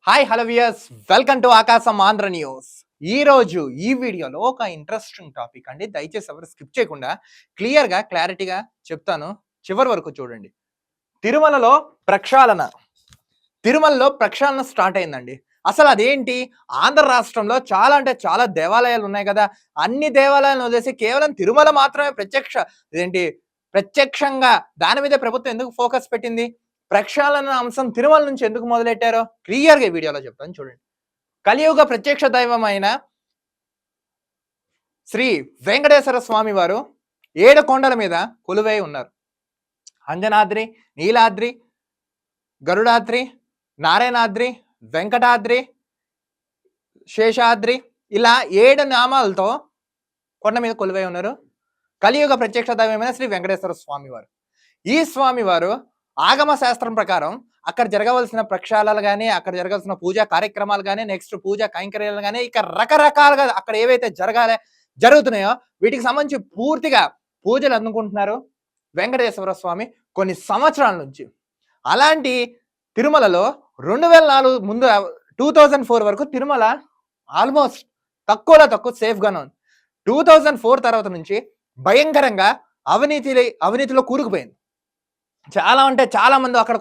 Hi hello viewers, welcome to ఆకాశం Andhra news. ఈ రోజు ఈ వీడియోలో ఒక ఇంట్రెస్టింగ్ టాపిక్ అండి. దయచేసి ఎవరు స్కిప్ చేయకుండా క్లియర్గా క్లారిటీగా చెప్తాను, చివరి వరకు చూడండి. తిరుమలలో ప్రక్షాళన తిరుమలలో ప్రక్షాళన స్టార్ట్ అయిందండి. అసలు అదేంటి? ఆంధ్ర రాష్ట్రంలో చాలా అంటే చాలా దేవాలయాలు ఉన్నాయి కదా. అన్ని దేవాలయాలను వదిలేసి కేవలం తిరుమల మాత్రమే ప్రత్యక్షంగా దాని మీద ప్రభుత్వం ఎందుకు ఫోకస్ పెట్టింది? ప్రక్షాళన అంశం తిరుమల నుంచి ఎందుకు మొదలెట్టారో క్లియర్గా ఈ వీడియోలో చెప్తాను చూడండి. కలియుగ ప్రత్యక్ష దైవమైన శ్రీ వెంకటేశ్వర స్వామి వారు 7 కొండల మీద కొలువై ఉన్నారు. అంజనాద్రి, నీలాద్రి, గరుడాద్రి, నారాయణాద్రి, వెంకటాద్రి, శేషాద్రి, ఇలా 7 నామాలతో కొండ మీద కొలువై ఉన్నారు కలియుగ ప్రత్యక్ష దైవమైన శ్రీ వెంకటేశ్వర స్వామి వారు. ఈ స్వామి వారు ఆగమ శాస్త్రం ప్రకారం అక్కడ జరగవలసిన ప్రక్షాళనలు కానీ, అక్కడ జరగాల్సిన పూజా కార్యక్రమాలు కానీ, నెక్స్ట్ పూజా కైంకర్యాలు కానీ, ఇక రకరకాలుగా అక్కడ ఏవైతే జరుగుతున్నాయో వీటికి సంబంధించి పూర్తిగా పూజలు అందుకుంటున్నారు వెంకటేశ్వర స్వామి కొన్ని సంవత్సరాల నుంచి. అలాంటి తిరుమలలో 2004 ముందు 2004 వరకు తిరుమల ఆల్మోస్ట్ తక్కువ సేఫ్గానే ఉంది. 2004 తర్వాత నుంచి భయంకరంగా అవినీతిలో కూరుకుపోయింది. చాలా అంటే చాలా మంది అక్కడ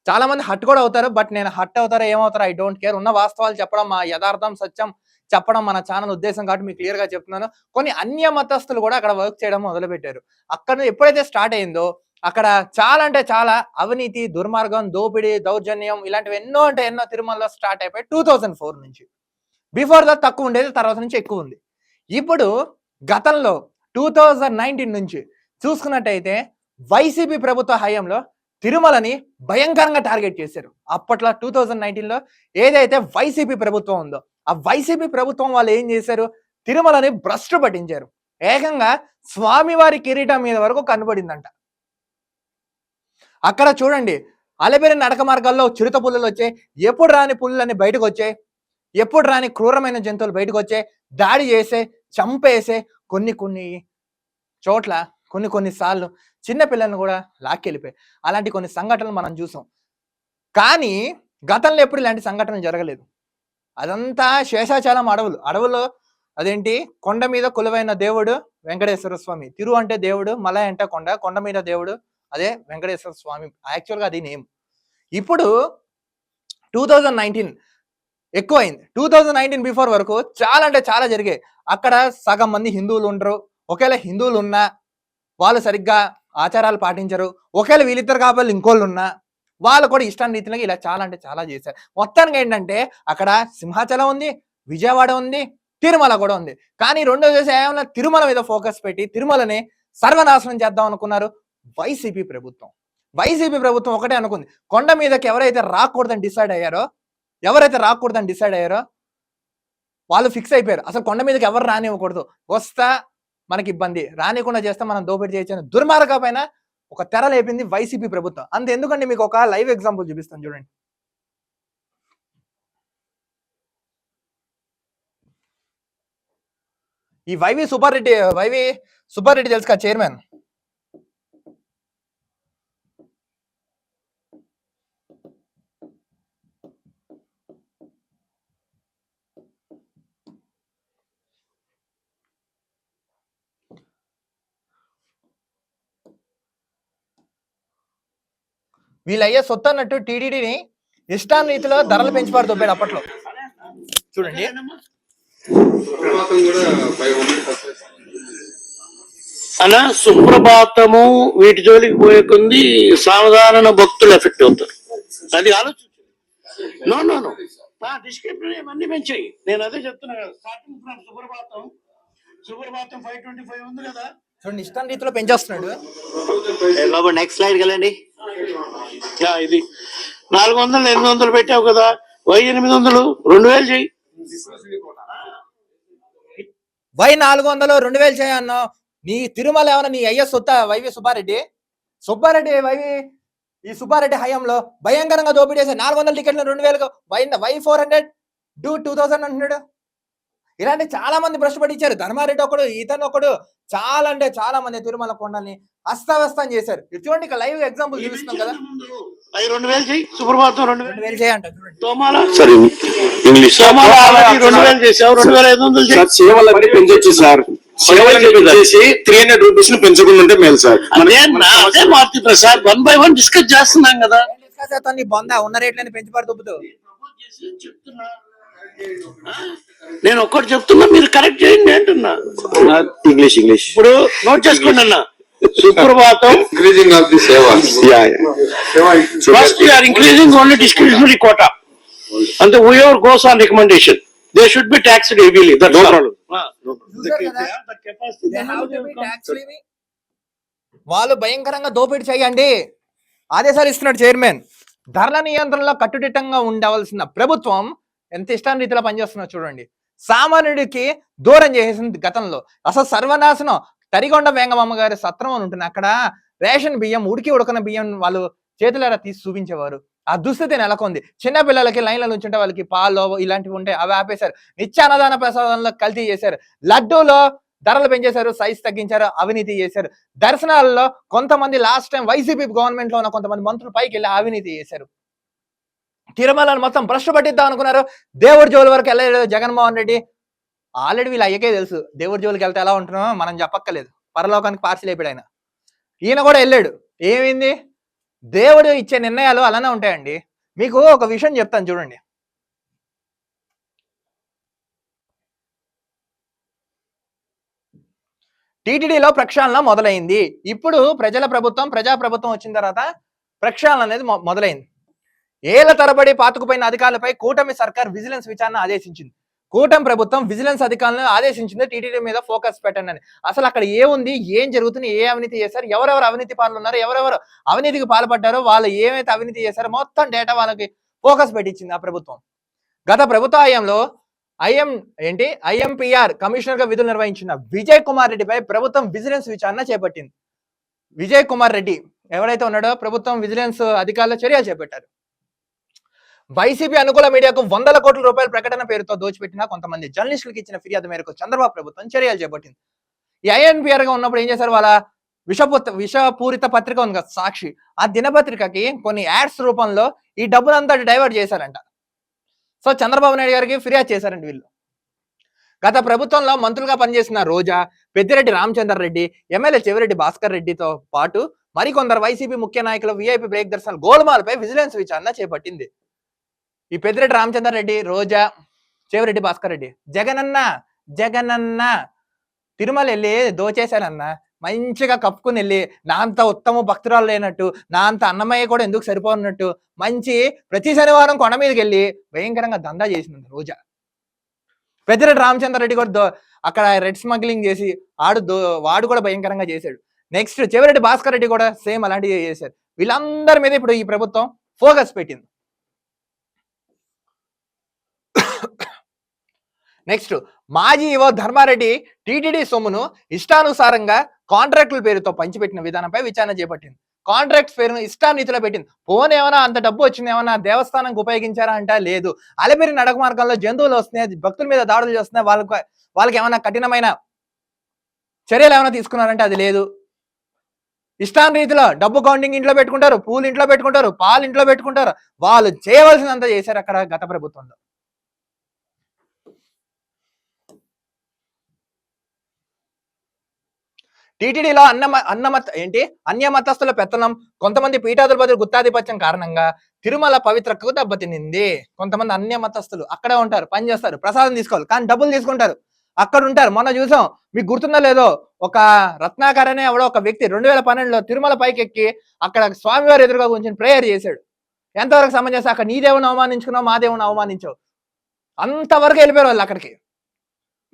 చాలా మంది హట్ కూడా అవుతారు. బట్ నేను హట్ అవుతారో ఏమవుతారో ఐ డోంట్ కేర్. ఉన్న వాస్తవాలు చెప్పడం, మా యథార్థం సత్యం చెప్పడం మన ఛానల్ ఉద్దేశం కాబట్టి మీకు క్లియర్ గా చెప్తున్నాను. కొన్ని అన్య మతస్థులు కూడా అక్కడ వర్క్ చేయడం మొదలుపెట్టారు. అక్కడ ఎప్పుడైతే స్టార్ట్ అయిందో అక్కడ చాలా అంటే చాలా అవినీతి, దుర్మార్గం, దోపిడీ, దౌర్జన్యం ఇలాంటివి ఎన్నో అంటే ఎన్నో తిరుమలలో స్టార్ట్ అయిపోయి 2004 నుంచి. బిఫోర్ దట్ తక్కువ ఉండేది, తర్వాత నుంచి ఎక్కువ ఉంది. ఇప్పుడు గతంలో 2019 నుంచి చూసుకున్నట్టయితే వైసీపీ ప్రభుత్వ హయాంలో తిరుమలని భయంకరంగా టార్గెట్ చేశారు. అప్పట్లో 2019లో ఏదైతే వైసీపీ ప్రభుత్వం ఉందో ఆ వైసీపీ ప్రభుత్వం వాళ్ళు ఏం చేశారు? తిరుమలని భ్రష్టు పట్టించారు. ఏకంగా స్వామివారి కిరీటం మీద వరకు కనబడిందంట. అక్కడ చూడండి, అలబెరి నడక మార్గాల్లో చిరుత పుల్లలు వచ్చాయి, ఎప్పుడు రాని పుల్లలని బయటకు వచ్చాయి, ఎప్పుడు రాని క్రూరమైన జంతువులు బయటకు వచ్చాయి, దాడి చేసే, చంపేసే, కొన్ని చోట్ల కొన్ని సార్లు చిన్న పిల్లలను కూడా లాక్కెళ్ళిపోయి అలాంటి కొన్ని సంఘటనలు మనం చూసాం. కానీ గతంలో ఎప్పుడు ఇలాంటి సంఘటనలు జరగలేదు. అదంతా శేషాచలం అడవుల్లో అదేంటి కొండ మీద కొలువైన దేవుడు వెంకటేశ్వర స్వామి. తిరు అంటే దేవుడు, మలై అంటే కొండ మీద దేవుడు, అదే వెంకటేశ్వర స్వామి. యాక్చువల్గా అది నేమ్. ఇప్పుడు 2019 ఎక్కువైంది. 2019 బిఫోర్ వరకు చాలా అంటే చాలా జరిగాయి. అక్కడ సగం మంది హిందువులు ఉండరు. ఒకవేళ హిందువులు ఉన్నా వాళ్ళు సరిగ్గా ఆచారాలు పాటించరు. ఒకవేళ వీళ్ళిద్దరు కాబట్టి ఇంకోళ్ళు ఉన్నా వాళ్ళు కూడా ఇష్టాన్ని రీతిలో ఇలా చాలా అంటే చాలా చేశారు. మొత్తానికి ఏంటంటే అక్కడ సింహాచలం ఉంది, విజయవాడ ఉంది, తిరుమల కూడా ఉంది. కానీ రెండో చేసి ఏమన్నా తిరుమల మీద ఫోకస్ పెట్టి తిరుమలని సర్వనాశనం చేద్దాం అనుకున్నారు వైసీపీ ప్రభుత్వం. వైసీపీ ప్రభుత్వం ఒకటే అనుకుంది, కొండ మీదకి ఎవరైతే రాకూడదని డిసైడ్ అయ్యారో వాళ్ళు ఫిక్స్ అయిపోయారు. అసలు కొండ మీదకి ఎవరు రానివ్వకూడదు, వస్తా మనకి ఇబ్బంది, రానికుండా చేస్తే మనం దోపిడీ చేయొచ్చు. దుర్మార్గం పైన ఒక తెర లేపింది వైసీపీ ప్రభుత్వం. ఎందుకంటే మీకు ఒక లైవ్ ఎగ్జాంపుల్ చూపిస్తాను చూడండి. ఈ వైవి సుబ్బారెడ్డి తెలుసు కదా, చైర్మన్. వీళ్ళయ్యే సొత్తు అన్నట్టు టీడీడీని ఇష్టాన్ని రీతిలో ధరలు పెంచిపాడు దొబ్బాడు అప్పట్లో. చూడండి, అలా సుప్రభాతము వీటి జోలికి పోయే కొంది సాధారణ భక్తులు ఎఫెక్ట్ అవుతారు. అది ఆలోచించు. నో డిస్క్రిప్షన్ ఇవన్నీ పెంచాయి. నేను అదే చెప్తున్నా కదా, స్టార్టింగ్ ఫ్రమ్ సుప్రభాతం 525 ఉంది కదా. చూడండి, ఇష్టాన్ని రీతిలో పెంచేస్తున్నాడు. బాబు నెక్స్ట్ స్లైడ్ వెళ్ళండి. ఇది 400 800 పెట్టావు కదా, 800 2000 చెయ్యి. వై 400 2000 చేయన్నావు? నీ తిరుమల ఏమన్నా నీ అయ్య సొత్త? వైవి సుబ్బారెడ్డి ఈ సుబ్బారెడ్డి హయాంలో భయంకరంగా దోపిడీ చేశారు. 400 టికెట్లు 2000 వై 400 2000 అంటున్నాడు. ఇలాంటి చాలా మంది భ్రష్టు పట్టించారు. ధర్మారెడ్డి ఒకడు, ఇతను ఒకడు, చాలా అంటే చాలా మంది తిరుమల కొండల్ని అస్తవ్యస్తం చేశారు. ఇది చూడండి, ఇక లైవ్ ఎగ్జాంపుల్ చూపిస్తున్నాం కదా. అవి 2000 చెయ్యి, సుప్రభాతం 2000 2000 చేయంట చూడండి. తోమాల సార్ ఇంగ్లీష్ తోమాల ఆల్రెడీ 2000 చేసావు, 2500 చెయ్యి. సార్ సేవలన్నీ పెంచొచ్చు సార్. సేవలన్నీ పెంచేసి 300 రూపీస్ ని పెంచకుండా ఉంటే మేలు సార్. అదే మారుతి ప్రసాద్ 1 by 1 డిస్కస్ చేస్తున్నాం కదా. డిస్కస్ చేస్తాను, నీ బొంద ఉన్న రేట్లని పెంచిపారు దుబ్బుతూ. నేను ఒక్కటి చెప్తున్నా, మీరు కరెక్ట్ చేయండి అంటున్నా. ఇంగ్లీష్ ఇప్పుడు నోట్ చేసుకోండి అన్న. Suprabhatam increasing of the seva. First are increasing only discretionary quota. అంటే whoever goes on recommendation, they should be taxed heavily. That's all. చూశారు కదా? They have to be tax free. వాళ్ళు భయంకరంగా దోపిడీ చేయండి ఆదేశాలు ఇస్తున్నాడు చైర్మన్. ధరల నియంత్రణలో కట్టుదిట్టంగా ఉండవలసిన ప్రభుత్వం ఎంత ఇష్టాన్ని రీతిలో పనిచేస్తున్నా చూడండి. సామాన్యుడికి దూరం చేసేసింది గతంలో. అసలు సర్వనాశనం. తరిగొండ వేంగమ్మ గారి సత్రం అని ఉంటుంది, అక్కడ రేషన్ బియ్యం, ఉడకన బియ్యం వాళ్ళు చేతులారా తీసి చూపించేవారు. ఆ దుస్థితి నెలకొంది. చిన్న పిల్లలకి లైన్ల నుంచి ఉంటే వాళ్ళకి పాలు ఇలాంటివి ఉంటాయి, అవి ఆపేశారు. నిత్య అన్నదాన ప్రసాదంలో కల్తీ చేశారు. లడ్డూలో ధరలు పెంచేశారు, సైజ్ తగ్గించారు, అవినీతి చేశారు. దర్శనాలలో కొంతమంది లాస్ట్ టైం వైసీపీ గవర్నమెంట్ లో ఉన్న కొంతమంది మంత్రులు పైకి వెళ్ళి అవినీతి చేశారు. తిరుమలను మొత్తం భ్రష్టు పట్టిద్దాం అనుకున్నారు. దేవుడి జోలి వరకు వెళ్ళలేదు జగన్మోహన్ రెడ్డి. ఆల్రెడీ వీళ్ళు అయ్యకే తెలుసు దేవుడి జోలికి వెళ్తే ఎలా ఉంటున్నామో మనం చెప్పక్కర్లేదు. పరలోకానికి పార్సిల్ అయిపోయాడు ఆయన. ఈయన కూడా వెళ్ళాడు. ఏమైంది? దేవుడు ఇచ్చే నిర్ణయాలు అలానే ఉంటాయండి. మీకు ఒక విషయం చెప్తాను చూడండి. టీటీడీలో ప్రక్షాళన మొదలైంది. ఇప్పుడు ప్రజాప్రభుత్వం వచ్చిన తర్వాత ప్రక్షాళన అనేది మొదలైంది. ఏళ్ల తరబడి పాతుకుపోయిన అధికారులపై కూటమి సర్కార్ విజిలెన్స్ విచారణ ఆదేశించింది. కూటమి ప్రభుత్వం విజిలెన్స్ అధికారులను ఆదేశించింది టీటీడీ మీద ఫోకస్ పెట్టండి అని. అసలు అక్కడ ఏముంది, ఏం జరుగుతుంది, ఏ అవినీతి చేశారు, ఎవరెవరు అవినీతి పాలన ఉన్నారు, ఎవరెవరు అవినీతికి పాల్పడ్డారో, వాళ్ళు ఏమైతే అవినీతి చేశారో మొత్తం డేటా వాళ్ళకి ఫోకస్ పెట్టించింది ఆ ప్రభుత్వం. గత ప్రభుత్వ హయాంలో ఐఎంపీఆర్ కమిషనర్ గా విధులు నిర్వహించిన విజయ్ కుమార్ రెడ్డిపై ప్రభుత్వం విజిలెన్స్ విచారణ చేపట్టింది. విజయ్ కుమార్ రెడ్డి ఎవరైతే ఉన్నాడో ప్రభుత్వం విజిలెన్స్ అధికారుల చర్యలు చేపట్టారు. వైసీపీ అనుకూల మీడియాకు 100 కోట్ల రూపాయల ప్రకటన పేరుతో దోచిపెట్టిన కొంతమంది జర్నలిస్టులకు ఇచ్చిన ఫిర్యాదు మేరకు చంద్రబాబు ప్రభుత్వం చర్యలు చేపట్టింది. ఈ ఐఎన్పిఆర్ గా ఉన్నప్పుడు ఏం చేశారు, వాళ్ళ విషపూరిత పత్రిక ఉంది కదా సాక్షి, ఆ దినపత్రికకి కొన్ని యాడ్స్ రూపంలో ఈ డబ్బులంతా డైవర్ట్ చేశారంట. సో చంద్రబాబు నాయుడు గారికి ఫిర్యాదు చేశారండి వీళ్ళు. గత ప్రభుత్వంలో మంత్రులుగా పనిచేసిన రోజా, పెద్దిరెడ్డి రామచంద్ర రెడ్డి, ఎమ్మెల్యే చెవిరెడ్డి భాస్కర్ రెడ్డితో పాటు మరికొందరు వైసీపీ ముఖ్య నాయకులు విఐపి బ్రేక్ దర్శనాలు గోల్మాల్పై విజిలెన్స్ విచారణ చేపట్టింది. ఈ పెద్దిరెడ్డి రామచంద్ర రెడ్డి, రోజా, చెవిరెడ్డి భాస్కర్ రెడ్డి జగనన్న తిరుమల వెళ్ళి దోచేశానన్నా, మంచిగా కప్పుకుని వెళ్ళి నా అంత ఉత్తమ భక్తురాలు లేనట్టు, నా అంత అన్నమయ్య కూడా ఎందుకు సరిపోనట్టు మంచి ప్రతి శనివారం కొండ మీదకి వెళ్ళి భయంకరంగా దందా చేసింది రోజా. పెద్దిరెడ్డి రామచంద్ర రెడ్డి కూడా అక్కడ రెడ్ స్మగ్లింగ్ చేసి వాడు కూడా భయంకరంగా చేశాడు. నెక్స్ట్ చెవిరెడ్డి భాస్కర్ రెడ్డి కూడా సేమ్ అలాంటివి చేశారు. వీళ్ళందరి మీద ఇప్పుడు ఈ ప్రభుత్వం ఫోకస్ పెట్టింది. నెక్స్ట్ మాజీ ఈవో ధర్మారెడ్డి టీటీడీ సొమ్మును ఇష్టానుసారంగా కాంట్రాక్టుల పేరుతో పంచిపెట్టిన విధానంపై విచారణ చేపట్టింది. కాంట్రాక్ట్స్ పేరును ఇష్టానీతిలో పెట్టింది. పోన్ ఏమైనా అంత డబ్బు వచ్చింది, ఏమైనా దేవస్థానంకి ఉపయోగించారా అంటే లేదు. అలిపిరి నడక మార్గంలో జంతువులు వస్తున్నాయి, భక్తుల మీద దాడులు చేస్తున్నాయి, వాళ్ళకి ఏమైనా కఠినమైన చర్యలు ఏమైనా తీసుకున్నారంటే అది లేదు. ఇష్టానీతిలో డబ్బు కౌంటింగ్ ఇంట్లో పెట్టుకుంటారు, పూలు ఇంట్లో పెట్టుకుంటారు, పాలు ఇంట్లో పెట్టుకుంటారు. వాళ్ళు చేయవలసినంత చేశారు అక్కడ గత ప్రభుత్వంలో. టీటీడీలో అన్యమతస్థుల పెత్తనం, కొంతమంది పీఠాధిపతుల గుత్తాధిపత్యం కారణంగా తిరుమల పవిత్రకు దెబ్బతినింది. కొంతమంది అన్యమతస్థులు అక్కడే ఉంటారు, పని చేస్తారు, ప్రసాదం తీసుకోవాలి, కానీ డబ్బులు తీసుకుంటారు, అక్కడ ఉంటారు. మొన్న చూసాం, మీకు గుర్తుందో లేదో, ఒక రత్నాకర్ అనే ఎవడో ఒక వ్యక్తి 2012లో తిరుమల పైకి ఎక్కి అక్కడ స్వామివారి ఎదురుగా కూర్చొని ప్రేయర్ చేశాడు. ఎంతవరకు సమంజసం? అక్కడ నీ దేవుని అవమానించుకున్నావు, మా దేవుని అవమానించావు, అంతవరకు వెళ్ళిపోయారు వాళ్ళు అక్కడికి.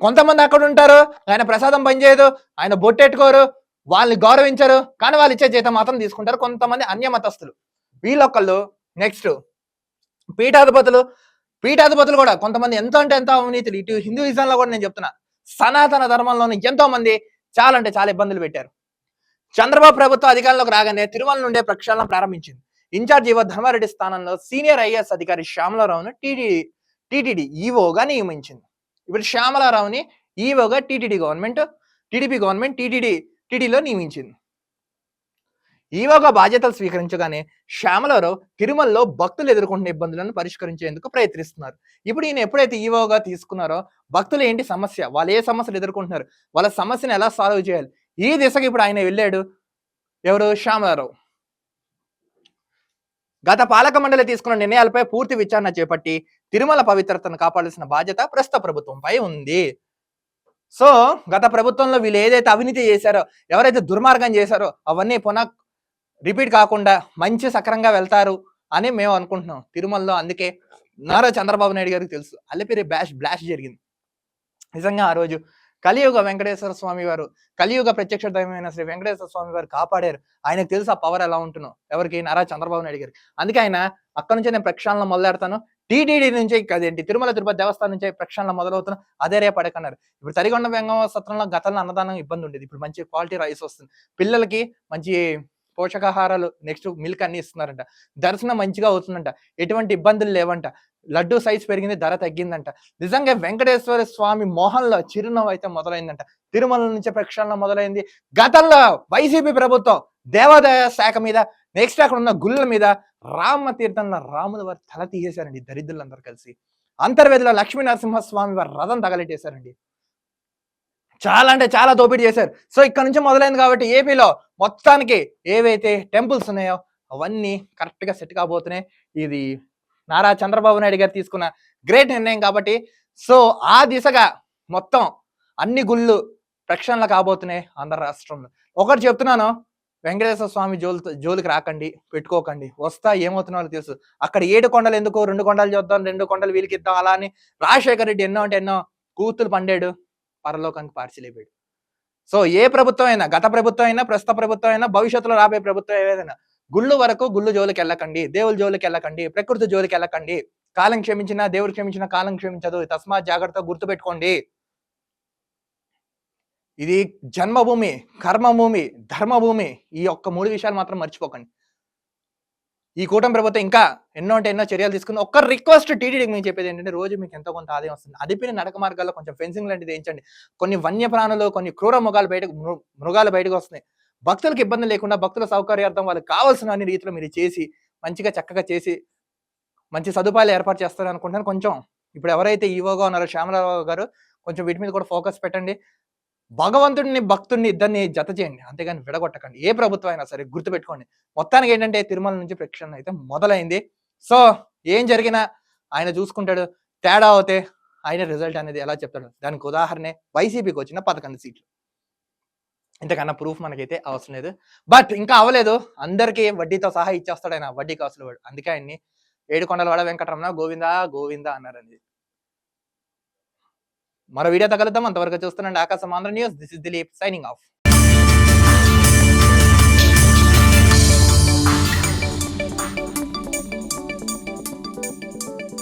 కొంతమంది అక్కడ ఉంటారు, ఆయన ప్రసాదం పనిచేయదు, ఆయన బొట్టెట్టుకోరు, వాళ్ళని గౌరవించరు, కానీ వాళ్ళు ఇచ్చే జీతం మాత్రం తీసుకుంటారు. కొంతమంది అన్యమతస్థులు వీళ్ళొక్కళ్ళు. నెక్స్ట్ పీఠాధిపతులు కూడా కొంతమంది ఎంత అంటే ఎంత అవినీతులు. ఇటు హిందూయిజంలో కూడా నేను చెప్తున్నా, సనాతన ధర్మంలోని ఎంతో మంది చాలా అంటే చాలా ఇబ్బందులు పెట్టారు. చంద్రబాబు ప్రభుత్వం అధికారంలోకి రాగానే తిరుమల నుండే ప్రక్షాళన ప్రారంభించింది. ఇన్ఛార్జ్ ఈవో ధర్మారెడ్డి స్థానంలో సీనియర్ ఐఏఎస్ అధికారి శ్యామలరావును టీటీడీ ఈవోగా నియమించింది. ఇప్పుడు శ్యామలారావుని ఈవోగా టీటీడీ గవర్నమెంట్, టీడీపీ గవర్నమెంట్ టీటీడీలో నియమించింది. ఈవోగా బాధ్యతలు స్వీకరించగానే శ్యామలారావు తిరుమలలో భక్తులు ఎదుర్కొంటున్న ఇబ్బందులను పరిష్కరించేందుకు ప్రయత్నిస్తున్నారు. ఇప్పుడు ఈయన ఎప్పుడైతే ఈవోగా తీసుకున్నారో భక్తులు ఏంటి సమస్య, వాళ్ళు ఏ సమస్యలు ఎదుర్కొంటున్నారు, వాళ్ళ సమస్యను ఎలా సాల్వ్ చేయాలి, ఈ దిశగా ఇప్పుడు ఆయన వెళ్ళాడు. ఎవరు? శ్యామలారావు. గత పాలక మండలి తీసుకున్న నిర్ణయాలపై పూర్తి విచారణ చేపట్టి తిరుమల పవిత్రతను కాపాడాల్సిన బాధ్యత ప్రస్తుత ప్రభుత్వంపై ఉంది. సో గత ప్రభుత్వంలో వీళ్ళు ఏదైతే అవినీతి చేశారో, ఎవరైతే దుర్మార్గం చేశారో అవన్నీ పునః రిపీట్ కాకుండా మంచి సక్రంగా వెళ్తారు అని మేము అనుకుంటున్నాం తిరుమలలో. అందుకే నారా చంద్రబాబు నాయుడు గారికి తెలుసు అల్లిపిరి బ్లాస్ట్ జరిగింది. నిజంగా ఆ రోజు కలియుగ వెంకటేశ్వర స్వామి వారు, కలియుగ ప్రత్యక్ష దైవమైన శ్రీ వెంకటేశ్వర స్వామి వారు కాపాడారు. ఆయనకు తెలుసు ఆ పవర్ ఎలా ఉంటున్నో. ఎవరికి? నారా చంద్రబాబు నాయుడు గారికి. అందుకే ఆయన అక్కడ నుంచే నేను ప్రక్షాళన మొదలెడతాను, టీటీడీ నుంచి అదేంటి తిరుమల తిరుపతి దేవస్థానం నుంచి ప్రక్షాళన మొదలవుతున్నా, అదే రేపు పడకన్నారు. ఇప్పుడు తరిగొండ వెంగమ్మ సత్రంలో గతంలో అన్నదానం ఇబ్బంది ఉండేది, ఇప్పుడు మంచి క్వాలిటీ రైస్ వస్తుంది, పిల్లలకి మంచి పోషకాహారాలు, నెక్స్ట్ మిల్క్ అన్ని ఇస్తున్నారంట, దర్శనం మంచిగా అవుతుందంట, ఎటువంటి ఇబ్బందులు లేవంట, లడ్డు సైజ్ పెరిగింది, ధర తగ్గిందంట. నిజంగా వెంకటేశ్వర స్వామి మోహన్లో చిరునవ్వు అయితే మొదలైందంట. తిరుమల నుంచి ప్రక్షాళన మొదలైంది. గతంలో వైసీపీ ప్రభుత్వం దేవాదాయ శాఖ మీద, నెక్స్ట్ అక్కడ ఉన్న గుళ్ళ మీద రామ తీర్థంలో రాముల వారి తల తీసేశారండి దరిద్రులందరూ కలిసి. అంతర్వేదిలో లక్ష్మీ నరసింహస్వామి వారి రథం తగలెట్టేశారండి. చాలా అంటే చాలా దోపిడీ చేశారు. సో ఇక్కడ నుంచి మొదలైంది కాబట్టి ఏపీలో మొత్తానికి ఏవైతే టెంపుల్స్ ఉన్నాయో అవన్నీ కరెక్ట్ గా సెట్ కాబోతున్నాయి. ఇది నారా చంద్రబాబు నాయుడు గారు తీసుకున్న గ్రేట్ నిర్ణయం కాబట్టి సో ఆ దిశగా మొత్తం అన్ని గుళ్ళు ప్రక్షాళన కాబోతున్నాయి ఆంధ్ర రాష్ట్రంలో. ఒకటి చెప్తున్నాను, వెంకటేశ్వర స్వామి జోలికి రాకండి, పెట్టుకోకండి. వస్తా ఏమవుతున్నారో తెలుసు. అక్కడ 7 కొండలు ఎందుకు, 2 కొండలు చూద్దాం, 2 కొండలు వీళ్ళకి ఇద్దాం అలా అని రాజశేఖర రెడ్డి ఎన్నో అంటే ఎన్నో కూతులు పండాడు, పరలోకానికి పార్సిలైపోయాడు. సో ఏ ప్రభుత్వం అయినా, గత ప్రభుత్వం అయినా, ప్రస్తుత ప్రభుత్వం అయినా, భవిష్యత్తులో రాబోయే ప్రభుత్వం ఏదైనా, గుళ్ళు వరకు గుళ్ళు జోలికి వెళ్ళకండి, దేవుళ్ళ జోలికి వెళ్ళకండి, ప్రకృతి జోలికి వెళ్ళకండి. కాలం క్షమించినా దేవుడు క్షమించినా కాలం క్షమించదు, తస్మాత్ జాగ్రత్త, గుర్తుపెట్టుకోండి. ఇది జన్మభూమి, కర్మభూమి, ధర్మభూమి. ఈ ఒక్క 3 విషయాలు మాత్రం మర్చిపోకండి. ఈ కూటమి ప్రభుత్వం ఇంకా ఎన్నో అంటే ఎన్నో చర్యలు తీసుకుంది. ఒక్క రిక్వెస్ట్ టీటీడీకి మేము చెప్పేది ఏంటంటే, రోజు మీకు ఎంతో కొంత ఆదాయం వస్తుంది, అదిపిన నడక మార్గాల్లో కొంచెం ఫెన్సింగ్ లాంటిది వేయించండి. కొన్ని వన్యప్రాణులు, కొన్ని క్రూర మృగాలు బయటకు వస్తున్నాయి. భక్తులకు ఇబ్బంది లేకుండా, భక్తుల సౌకర్యార్థం వాళ్ళకి కావాల్సిన అన్ని రీతిలో మీరు చేసి మంచిగా చక్కగా చేసి మంచి సదుపాయాలు ఏర్పాటు చేస్తారు అనుకుంటాను. కొంచెం ఇప్పుడు ఎవరైతే ఈవోగా ఉన్నారో శ్యామరావు గారు, కొంచెం వీటి మీద కూడా ఫోకస్ పెట్టండి. భగవంతుడిని భక్తుడిని ఇద్దరిని జత చేయండి, అంతేగాని విడగొట్టకండి. ఏ ప్రభుత్వం అయినా సరే గుర్తుపెట్టుకోండి. మొత్తానికి ఏంటంటే తిరుమల నుంచి ప్రక్షాళన అయితే మొదలైంది. సో ఏం జరిగినా ఆయన చూసుకుంటాడు. తేడా అవుతే ఆయన రిజల్ట్ అనేది ఎలా చెప్తాడు? దానికి ఉదాహరణే వైసీపీకి వచ్చిన 11 సీట్లు. ఇంతకన్నా ప్రూఫ్ మనకైతే అవసరం లేదు. బట్ ఇంకా అవ్వలేదు, అందరికీ వడ్డీతో సహా ఇచ్చేస్తాడు ఆయన, వడ్డీ కాసులు వాడు. అందుకే ఆయన్ని 7 కొండల వాడ వెంకటరమణ గోవిందా గోవిందా అన్నారండి. మరో వీడియో తగలుద్దాం. అంతవరకు చూస్తున్నాండి ఆకాశం Andhra news. This is Dilip signing off.